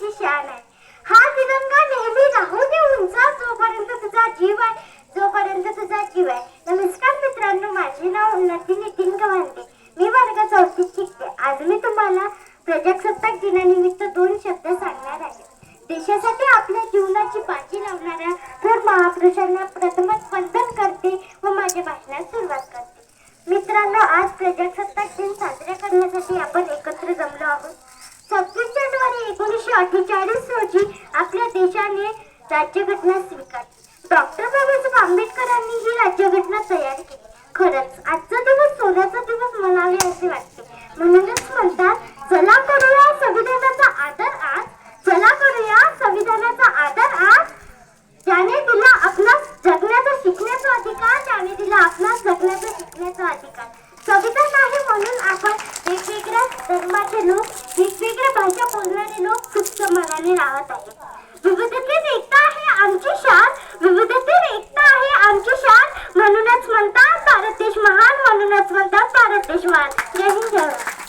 देशाची शान आहे. हा तिरंगा नेहमी राहू दे उंचा, जोपर्यंत तुझा जीव आहे, जोपर्यंत तुझा जीव आहे. नमस्कार मित्रांनो, माझे नाव उन्नती नितीन गव्हाणे. मी वर्ग 4थीत शिकते. आज मी तुम्हाला प्रजासत्ताक दिनानिमित्त 2 शब्द सांगणार आहे. देशासाठी आपल्या जीवनाची बाजी लावणाऱ्या थोर महापुरुषांना प्रथमच वंदन करते व माझ्या भाषणास सुरुवात करते. मित्रांनो, आज प्रजासत्ताक दिन साजरा करण्यासाठी आपण एकत्र जमलो आहोत. 26 जानेवारी 1948 रोजी आपल्या देशाने राज्यघटना स्वीकारली. डॉक्टर बाबासाहेब आंबेडकरांनी ही राज्यघटना तयार केली. खरंच आजचा दिवस सोन्याचा दिवस म्हणावे असे वाटते. म्हणूनच म्हणतात, चला करूया संविधानाचा आदर आज, चला करूया संविधानाचा आदर आज. ज्याने दिला आपणास जगण्याचा शिकण्याचा अधिकार, त्याने दिला आपणास जगण्याचा शिकण्याचा अधिकार. संविधान आहे म्हणून आपण वेगवेगळ्या धर्माचे लोक, वेगवेगळ्या भाषा बोलणारे लोक सुख मनाने राहत आहेत. विविधतेत एकता आहे आमची शान, विविधतेत एकता आहे आमची शान. म्हणूनच म्हणतात भारत देश महान, म्हणूनच म्हणतात भारत देश महान. जय हिंद, जय भारत.